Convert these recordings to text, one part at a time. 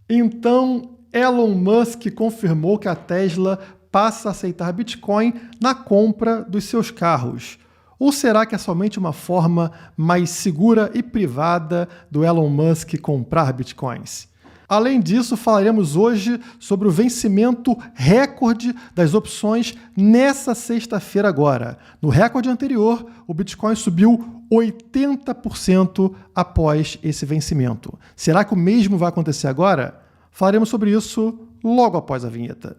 Então, Elon Musk confirmou que a Tesla passa a aceitar Bitcoin na compra dos seus carros. Ou será que é somente uma forma mais segura e privada do Elon Musk comprar Bitcoins? Além disso, falaremos hoje sobre o vencimento recorde das opções nessa sexta-feira agora. No recorde anterior, o Bitcoin subiu 80% após esse vencimento. Será que o mesmo vai acontecer agora? Falaremos sobre isso logo após a vinheta.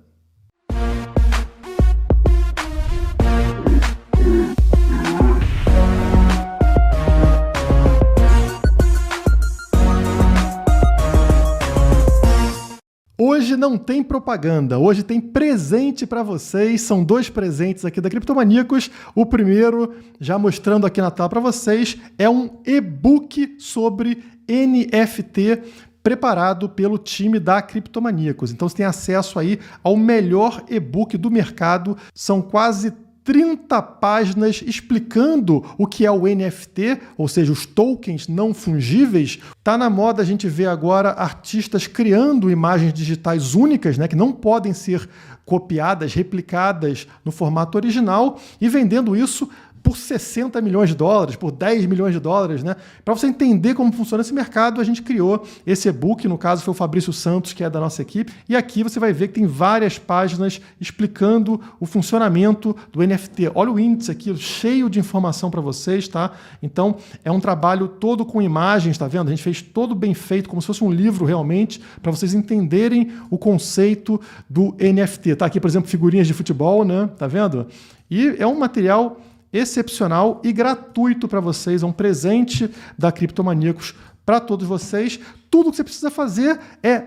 Hoje não tem propaganda, hoje tem presente para vocês, são dois presentes aqui da Criptomaníacos. O primeiro, já mostrando aqui na tela para vocês, é um e-book sobre NFT preparado pelo time da Criptomaníacos. Então você tem acesso aí ao melhor e-book do mercado, são quase 30 páginas explicando o que é o NFT, ou seja, os tokens não fungíveis. Tá na moda a gente ver agora artistas criando imagens digitais únicas, né, que não podem ser copiadas, replicadas no formato original e vendendo isso por 60 milhões de dólares, por 10 milhões de dólares, né? Para você entender como funciona esse mercado, a gente criou esse e-book, no caso foi o Fabrício Santos, que é da nossa equipe, e aqui você vai ver que tem várias páginas explicando o funcionamento do NFT. Olha o índice aqui, cheio de informação para vocês, tá? Então, é um trabalho todo com imagens, tá vendo? A gente fez todo bem feito, como se fosse um livro realmente, para vocês entenderem o conceito do NFT. Tá aqui, por exemplo, figurinhas de futebol, né? Tá vendo? E é um material excepcional e gratuito para vocês, é um presente da Criptomaníacos para todos vocês. Tudo que você precisa fazer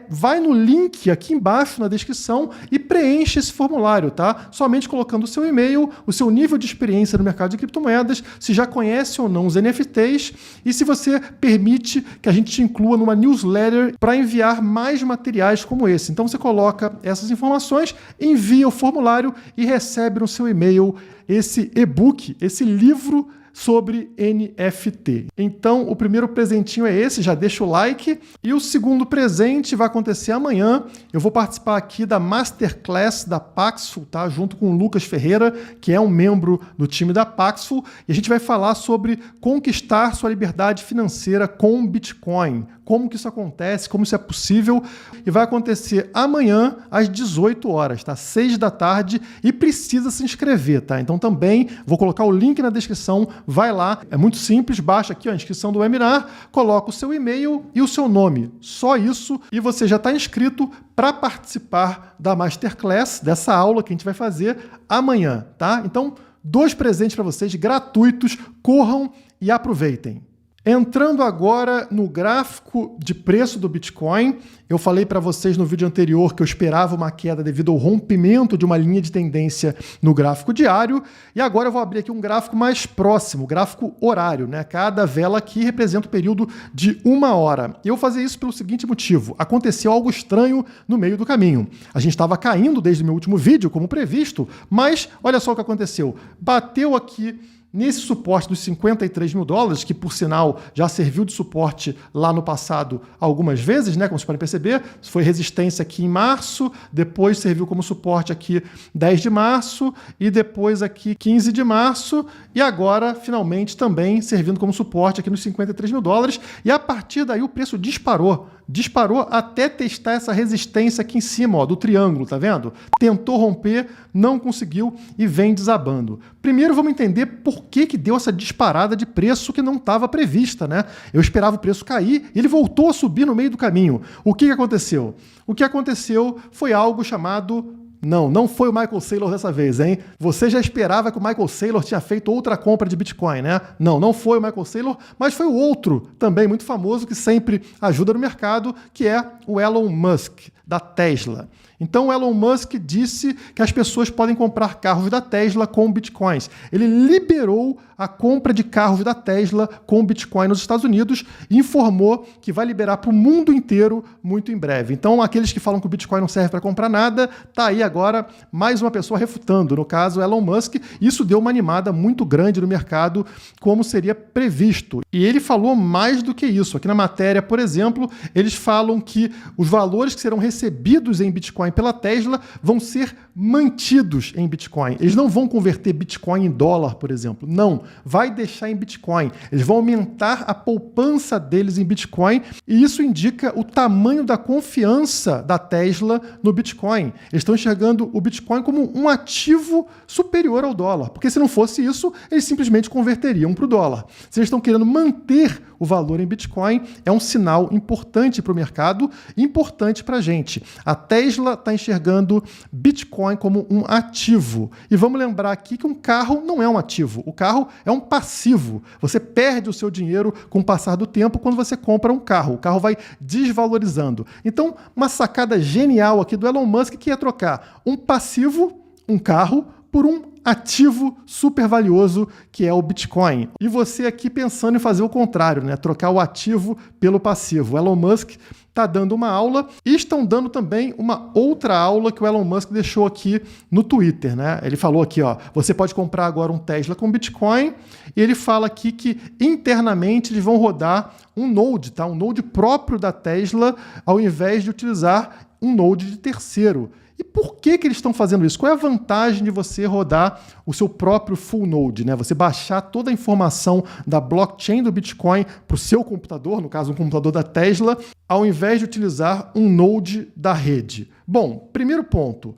vai no link aqui embaixo na descrição e preenche esse formulário, tá? Somente colocando o seu e-mail, o seu nível de experiência no mercado de criptomoedas, se já conhece ou não os NFTs e se você permite que a gente te inclua numa newsletter para enviar mais materiais como esse. Então você coloca essas informações, envia o formulário e recebe no seu e-mail esse e-book, esse livro sobre NFT. Então, o primeiro presentinho é esse, já deixa o like. E o segundo presente vai acontecer amanhã. Eu vou participar aqui da Masterclass da Paxful, tá? Junto com o Lucas Ferreira, que é um membro do time da Paxful. E a gente vai falar sobre conquistar sua liberdade financeira com Bitcoin. Como que isso acontece, como isso é possível. E vai acontecer amanhã às 18 horas, tá? 6 da tarde e precisa se inscrever, tá? Então também vou colocar o link na descrição. Vai lá, é muito simples, baixa aqui a inscrição do webinar, coloca o seu e-mail e o seu nome. Só isso e você já está inscrito para participar da Masterclass, dessa aula que a gente vai fazer amanhã, tá? Então, 2 presentes para vocês gratuitos, corram e aproveitem. Entrando agora no gráfico de preço do Bitcoin, eu falei para vocês no vídeo anterior que eu esperava uma queda devido ao rompimento de uma linha de tendência no gráfico diário, e agora eu vou abrir aqui um gráfico mais próximo, gráfico horário, né? Cada vela aqui representa o período de 1 hora. Eu vou fazer isso pelo seguinte motivo: aconteceu algo estranho no meio do caminho. A gente estava caindo desde o meu último vídeo, como previsto, mas olha só o que aconteceu. Bateu aqui nesse suporte dos 53 mil dólares, que por sinal já serviu de suporte lá no passado algumas vezes, né? Como vocês podem perceber, foi resistência aqui em março, depois serviu como suporte aqui 10 de março e depois aqui 15 de março e agora finalmente também servindo como suporte aqui nos 53 mil dólares e a partir daí o preço disparou até testar essa resistência aqui em cima, ó, do triângulo, tá vendo? Tentou romper, não conseguiu e vem desabando. Primeiro vamos entender por que deu essa disparada de preço que não estava prevista, né? Eu esperava o preço cair e ele voltou a subir no meio do caminho. O que aconteceu? O que aconteceu foi algo chamado... Não foi o Michael Saylor dessa vez, hein? Você já esperava que o Michael Saylor tinha feito outra compra de Bitcoin, né? Não foi o Michael Saylor, mas foi o outro também muito famoso que sempre ajuda no mercado, que é o Elon Musk, da Tesla. Então o Elon Musk disse que as pessoas podem comprar carros da Tesla com Bitcoins. Ele liberou a compra de carros da Tesla com Bitcoin nos Estados Unidos e informou que vai liberar para o mundo inteiro muito em breve. Então aqueles que falam que o Bitcoin não serve para comprar nada, tá aí agora mais uma pessoa refutando, no caso Elon Musk. Isso deu uma animada muito grande no mercado, como seria previsto. E ele falou mais do que isso. Aqui na matéria, por exemplo, eles falam que os valores que serão recebidos em Bitcoin pela Tesla vão ser mantidos em Bitcoin. Eles não vão converter Bitcoin em dólar, por exemplo. Não, vai deixar em Bitcoin. Eles vão aumentar a poupança deles em Bitcoin e isso indica o tamanho da confiança da Tesla no Bitcoin. Eles estão enxergando o Bitcoin como um ativo superior ao dólar, porque se não fosse isso, eles simplesmente converteriam para o dólar. Se eles estão querendo manter o valor em Bitcoin, é um sinal importante para o mercado, importante para a gente. A Tesla está enxergando Bitcoin como um ativo. E vamos lembrar aqui que um carro não é um ativo. O carro é um passivo. Você perde o seu dinheiro com o passar do tempo quando você compra um carro. O carro vai desvalorizando. Então, uma sacada genial aqui do Elon Musk que é trocar um passivo, um carro, por um ativo super valioso que é o Bitcoin. E você aqui pensando em fazer o contrário, né? Trocar o ativo pelo passivo. O Elon Musk está dando uma aula e estão dando também uma outra aula que o Elon Musk deixou aqui no Twitter, né? Ele falou aqui, ó, você pode comprar agora um Tesla com Bitcoin e ele fala aqui que internamente eles vão rodar um Node, tá? Um Node próprio da Tesla ao invés de utilizar um Node de terceiro. E por que eles estão fazendo isso? Qual é a vantagem de você rodar o seu próprio full node, né? Você baixar toda a informação da blockchain do Bitcoin para o seu computador, no caso um computador da Tesla, ao invés de utilizar um node da rede. Bom, primeiro ponto,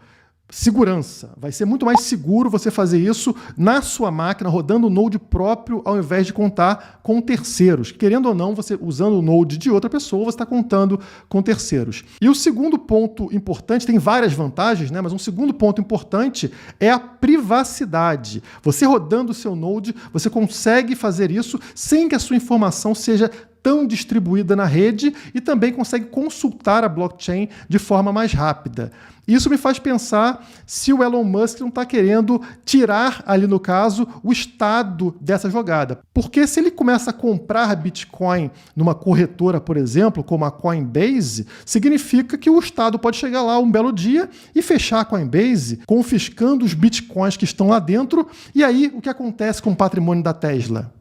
segurança. Vai ser muito mais seguro você fazer isso na sua máquina, rodando o node próprio, ao invés de contar com terceiros. Querendo ou não, você usando o node de outra pessoa, você está contando com terceiros. E o segundo ponto importante, tem várias vantagens, né? Mas um segundo ponto importante é a privacidade. Você rodando o seu node, você consegue fazer isso sem que a sua informação seja tão distribuída na rede e também consegue consultar a blockchain de forma mais rápida. Isso me faz pensar se o Elon Musk não está querendo tirar ali, no caso, o Estado dessa jogada. Porque se ele começa a comprar Bitcoin numa corretora, por exemplo, como a Coinbase, significa que o Estado pode chegar lá um belo dia e fechar a Coinbase, confiscando os Bitcoins que estão lá dentro. E aí, o que acontece com o patrimônio da Tesla?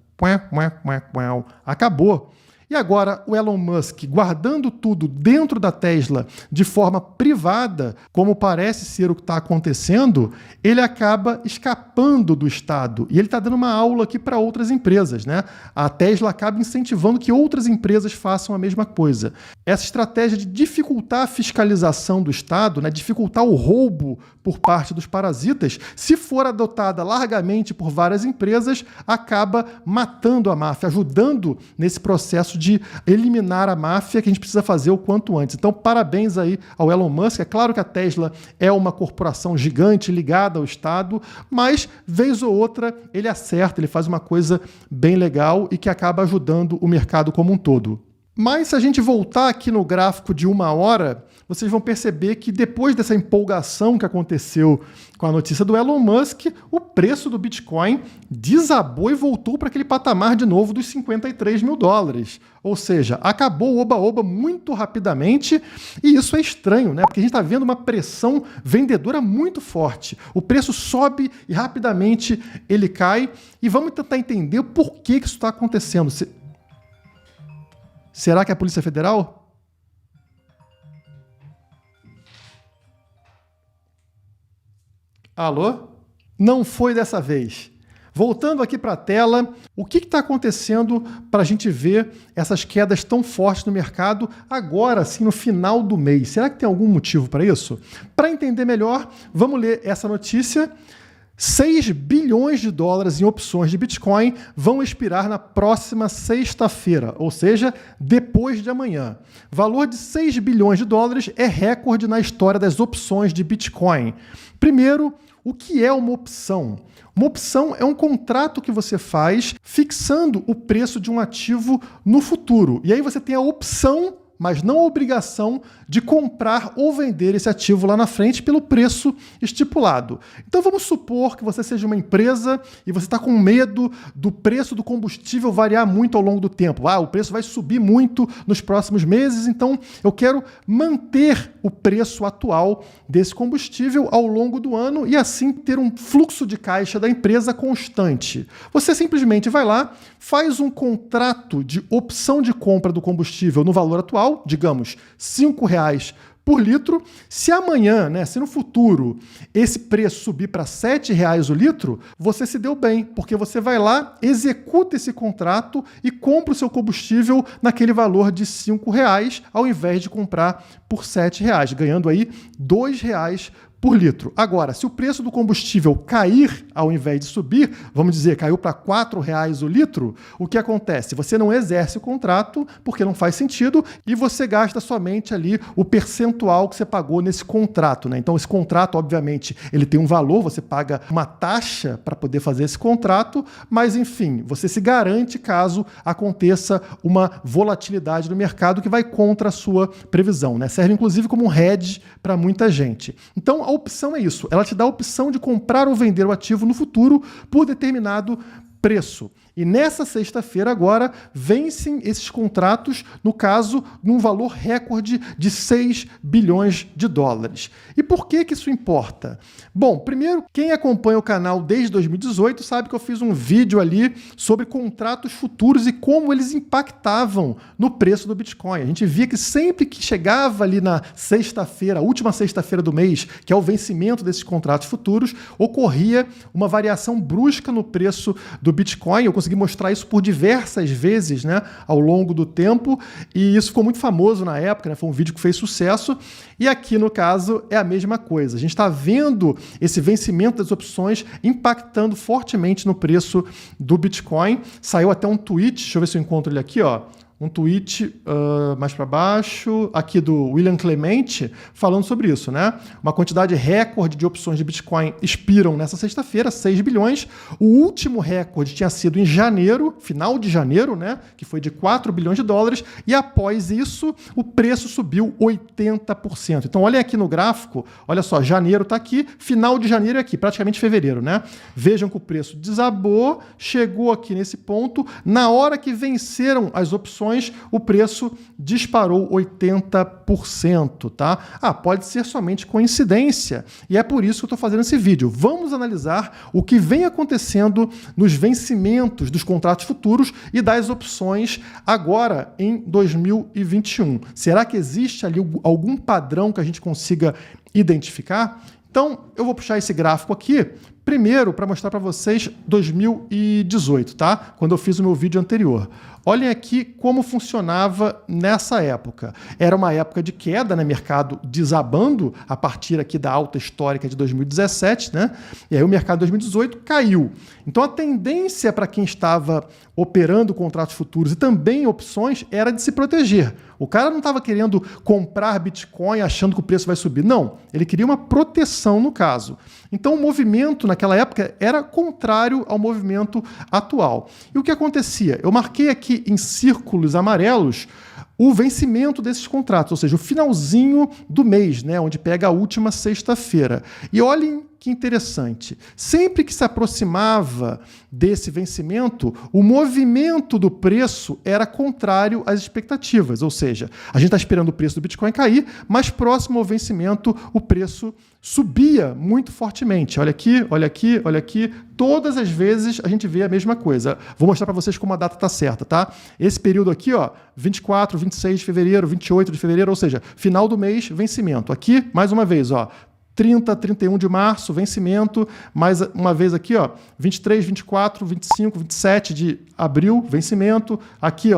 Acabou. E agora o Elon Musk, guardando tudo dentro da Tesla de forma privada, como parece ser o que está acontecendo, ele acaba escapando do Estado. E ele está dando uma aula aqui para outras empresas, né? A Tesla acaba incentivando que outras empresas façam a mesma coisa. Essa estratégia de dificultar a fiscalização do Estado, né? Dificultar o roubo por parte dos parasitas, se for adotada largamente por várias empresas, acaba matando a máfia, ajudando nesse processo de eliminar a máfia que a gente precisa fazer o quanto antes. Então, parabéns aí ao Elon Musk. É claro que a Tesla é uma corporação gigante ligada ao Estado, mas, vez ou outra, ele acerta, ele faz uma coisa bem legal e que acaba ajudando o mercado como um todo. Mas se a gente voltar aqui no gráfico de 1 hora, vocês vão perceber que depois dessa empolgação que aconteceu com a notícia do Elon Musk, o preço do Bitcoin desabou e voltou para aquele patamar de novo dos 53 mil dólares. Ou seja, acabou o oba-oba muito rapidamente e isso é estranho, né? Porque a gente está vendo uma pressão vendedora muito forte. O preço sobe e rapidamente ele cai. E vamos tentar entender por que isso está acontecendo. Será que é a Polícia Federal? Alô? Não foi dessa vez. Voltando aqui para a tela, o que está acontecendo para a gente ver essas quedas tão fortes no mercado agora, assim, no final do mês? Será que tem algum motivo para isso? Para entender melhor, vamos ler essa notícia. 6 bilhões de dólares em opções de Bitcoin vão expirar na próxima sexta-feira, ou seja, depois de amanhã. Valor de 6 bilhões de dólares é recorde na história das opções de Bitcoin. Primeiro, o que é uma opção? Uma opção é um contrato que você faz fixando o preço de um ativo no futuro. E aí você tem a opção mas não a obrigação de comprar ou vender esse ativo lá na frente pelo preço estipulado. Então vamos supor que você seja uma empresa e você está com medo do preço do combustível variar muito ao longo do tempo. O preço vai subir muito nos próximos meses, então eu quero manter o preço atual desse combustível ao longo do ano e assim ter um fluxo de caixa da empresa constante. Você simplesmente vai lá, faz um contrato de opção de compra do combustível no valor atual, digamos, R$ 5,00 por litro. Se amanhã, se no futuro, esse preço subir para R$ 7,00 o litro, você se deu bem, porque você vai lá, executa esse contrato e compra o seu combustível naquele valor de R$ 5,00, ao invés de comprar por R$ 7,00, ganhando aí R$ 2,00 por litro. Agora, se o preço do combustível cair ao invés de subir, vamos dizer, caiu para R$ 4,00 o litro, o que acontece? Você não exerce o contrato porque não faz sentido e você gasta somente ali o percentual que você pagou nesse contrato, Então, esse contrato, obviamente, ele tem um valor, você paga uma taxa para poder fazer esse contrato, mas, enfim, você se garante caso aconteça uma volatilidade no mercado que vai contra a sua previsão, Serve, inclusive, como um hedge para muita gente. Então, a opção é isso. Ela te dá a opção de comprar ou vender o ativo no futuro por determinado preço. E nessa sexta-feira agora vencem esses contratos, no caso, num valor recorde de $6 bilhões. E por que isso importa? Bom, primeiro, quem acompanha o canal desde 2018 sabe que eu fiz um vídeo ali sobre contratos futuros e como eles impactavam no preço do Bitcoin. A gente via que sempre que chegava ali na sexta-feira, a última sexta-feira do mês, que é o vencimento desses contratos futuros, ocorria uma variação brusca no preço do Bitcoin. Eu consegui mostrar isso por diversas vezes, ao longo do tempo, e isso ficou muito famoso na época, foi um vídeo que fez sucesso, e aqui, no caso, é a mesma coisa. A gente está vendo esse vencimento das opções impactando fortemente no preço do Bitcoin. Saiu até um tweet, deixa eu ver se eu encontro ele aqui, um tweet mais para baixo, aqui do William Clemente, falando sobre isso, Uma quantidade recorde de opções de Bitcoin expiram nessa sexta-feira, 6 bilhões. O último recorde tinha sido em janeiro, final de janeiro, que foi de $4 bilhões, e após isso, o preço subiu 80%. Então, olhem aqui no gráfico, olha só, janeiro está aqui, final de janeiro é aqui, praticamente fevereiro, Vejam que o preço desabou, chegou aqui nesse ponto, na hora que venceram as opções, o preço disparou 80%, tá? Pode ser somente coincidência, e é por isso que eu estou fazendo esse vídeo. Vamos analisar o que vem acontecendo nos vencimentos dos contratos futuros e das opções agora em 2021. Será que existe ali algum padrão que a gente consiga identificar? Então, eu vou puxar esse gráfico aqui, primeiro para mostrar para vocês 2018, tá? Quando eu fiz o meu vídeo anterior. Olhem aqui como funcionava nessa época. Era uma época de queda, mercado desabando a partir aqui da alta histórica de 2017, E aí o mercado de 2018 caiu. Então a tendência para quem estava operando contratos futuros e também opções era de se proteger. O cara não estava querendo comprar Bitcoin achando que o preço vai subir. Não, ele queria uma proteção no caso. Então o movimento naquela época era contrário ao movimento atual. E o que acontecia? Eu marquei aqui em círculos amarelos o vencimento desses contratos, ou seja, o finalzinho do mês, onde pega a última sexta-feira. E olhem que interessante. Sempre que se aproximava desse vencimento, o movimento do preço era contrário às expectativas, ou seja, a gente está esperando o preço do Bitcoin cair, mas próximo ao vencimento o preço subia muito fortemente. Olha aqui, olha aqui, olha aqui. Todas as vezes a gente vê a mesma coisa. Vou mostrar para vocês como a data está certa, tá? Esse período aqui, 24, 26 de fevereiro, 28 de fevereiro, ou seja, final do mês, vencimento. Aqui, mais uma vez, 30, 31 de março, vencimento, mais uma vez aqui, 23, 24, 25, 27 de abril, vencimento. Aqui,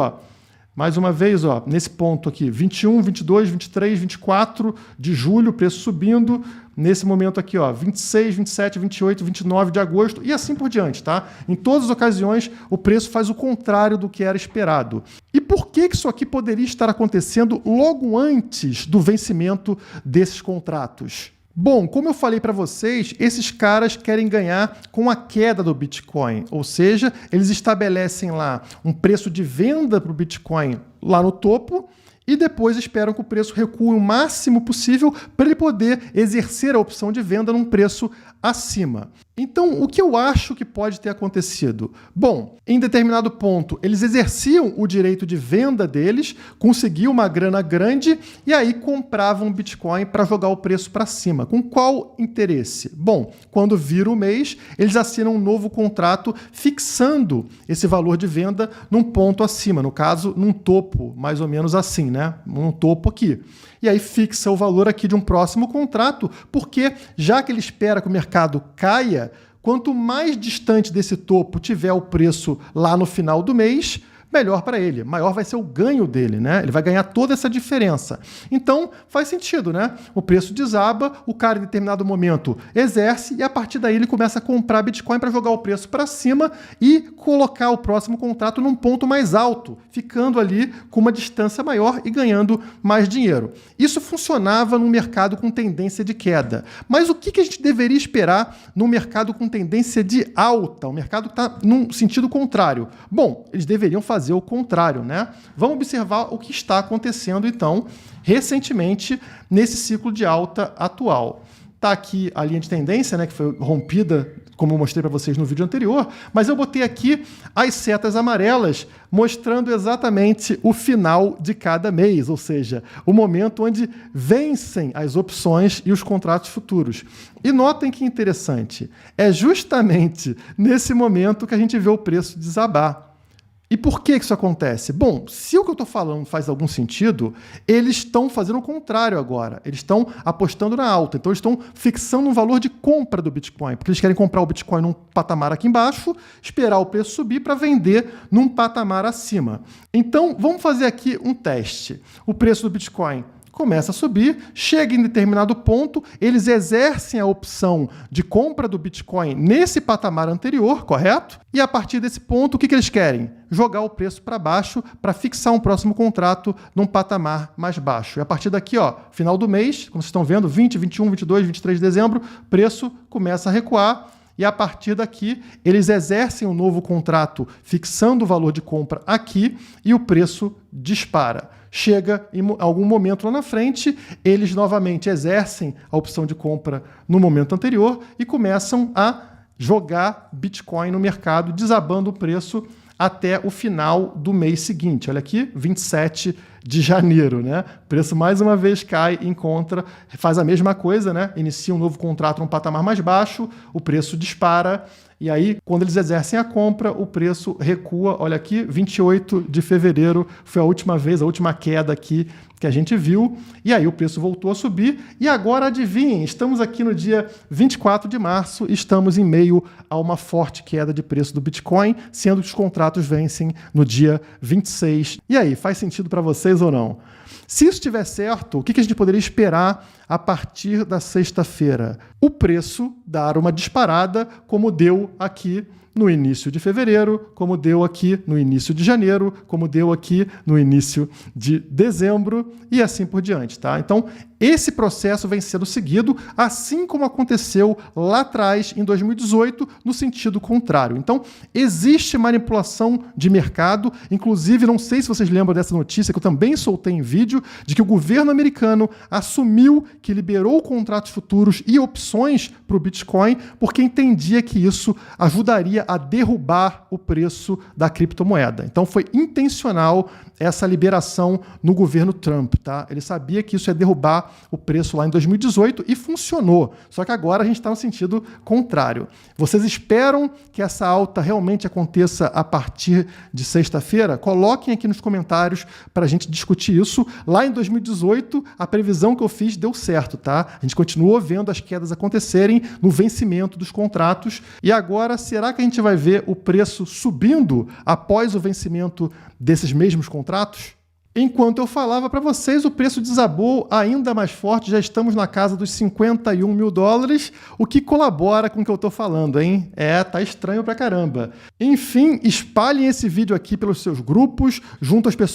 mais uma vez, nesse ponto aqui, 21, 22, 23, 24 de julho, preço subindo. Nesse momento aqui, 26, 27, 28, 29 de agosto e assim por diante, tá? Em todas as ocasiões, o preço faz o contrário do que era esperado. E por que isso aqui poderia estar acontecendo logo antes do vencimento desses contratos? Bom, como eu falei para vocês, esses caras querem ganhar com a queda do Bitcoin, ou seja, eles estabelecem lá um preço de venda para o Bitcoin lá no topo e depois esperam que o preço recue o máximo possível para ele poder exercer a opção de venda num preço acima. Então, o que eu acho que pode ter acontecido? Bom, em determinado ponto, eles exerciam o direito de venda deles, conseguiam uma grana grande e aí compravam Bitcoin para jogar o preço para cima. Com qual interesse? Bom, quando vira o mês, eles assinam um novo contrato fixando esse valor de venda num ponto acima, no caso, num topo, mais ou menos assim, né? Num topo aqui. E aí fixa o valor aqui de um próximo contrato, porque já que ele espera que o mercado caia, quanto mais distante desse topo tiver o preço lá no final do mês, melhor para ele, maior vai ser o ganho dele, né? Ele vai ganhar toda essa diferença. Então, faz sentido, né? O preço desaba, o cara em determinado momento exerce e a partir daí ele começa a comprar Bitcoin para jogar o preço para cima e colocar o próximo contrato num ponto mais alto, ficando ali com uma distância maior e ganhando mais dinheiro. Isso funcionava num mercado com tendência de queda. Mas o que a gente deveria esperar num mercado com tendência de alta? O mercado está num sentido contrário. Bom, eles deveriam fazer o contrário, né? Vamos observar o que está acontecendo, então, recentemente, nesse ciclo de alta atual. Está aqui a linha de tendência, né, que foi rompida, como eu mostrei para vocês no vídeo anterior, mas eu botei aqui as setas amarelas mostrando exatamente o final de cada mês, ou seja, o momento onde vencem as opções e os contratos futuros. E notem que interessante, é justamente nesse momento que a gente vê o preço desabar. E por que isso acontece? Bom, se o que eu estou falando faz algum sentido, eles estão fazendo o contrário agora. Eles estão apostando na alta. Então, eles estão fixando um valor de compra do Bitcoin, porque eles querem comprar o Bitcoin num patamar aqui embaixo, esperar o preço subir para vender num patamar acima. Então, vamos fazer aqui um teste. O preço do Bitcoin começa a subir, chega em determinado ponto, eles exercem a opção de compra do Bitcoin nesse patamar anterior, correto? E a partir desse ponto, o que eles querem? Jogar o preço para baixo para fixar um próximo contrato num patamar mais baixo. E a partir daqui, ó, final do mês, como vocês estão vendo, 20, 21, 22, 23 de dezembro, preço começa a recuar. E a partir daqui, eles exercem um novo contrato fixando o valor de compra aqui e o preço dispara. Chega em algum momento lá na frente, eles novamente exercem a opção de compra no momento anterior e começam a jogar Bitcoin no mercado, desabando o preço até o final do mês seguinte. Olha aqui, 27 de janeiro, né? O preço mais uma vez cai, encontra, faz a mesma coisa, né? Inicia um novo contrato num patamar mais baixo, o preço dispara, e aí, quando eles exercem a compra, o preço recua. Olha aqui, 28 de fevereiro foi a última vez, a última queda aqui que a gente viu, e aí o preço voltou a subir, e agora adivinhem, estamos aqui no dia 24 de março, estamos em meio a uma forte queda de preço do Bitcoin, sendo que os contratos vencem no dia 26. E aí, faz sentido para vocês ou não? Se isso estiver certo, o que a gente poderia esperar a partir da sexta-feira? O preço dar uma disparada, como deu aqui no início de fevereiro, como deu aqui no início de janeiro, como deu aqui no início de dezembro e assim por diante, tá? Então, esse processo vem sendo seguido, assim como aconteceu lá atrás, em 2018, no sentido contrário. Então, existe manipulação de mercado, inclusive, não sei se vocês lembram dessa notícia, que eu também soltei em vídeo, de que o governo americano assumiu que liberou contratos futuros e opções para o Bitcoin, porque entendia que isso ajudaria a derrubar o preço da criptomoeda. Então, foi intencional essa liberação no governo Trump, tá? Ele sabia que isso ia derrubar o preço lá em 2018 e funcionou. Só que agora a gente está no sentido contrário. Vocês esperam que essa alta realmente aconteça a partir de sexta-feira? Coloquem aqui nos comentários para a gente discutir isso. Lá em 2018, a previsão que eu fiz deu certo, tá? A gente continuou vendo as quedas acontecerem no vencimento dos contratos. E agora, será que a gente vai ver o preço subindo após o vencimento desses mesmos contratos? Enquanto eu falava para vocês, o preço desabou ainda mais forte, já estamos na casa dos 51 mil dólares, o que colabora com o que eu estou falando, hein? Tá estranho pra caramba. Enfim, espalhem esse vídeo aqui pelos seus grupos, junto às pessoas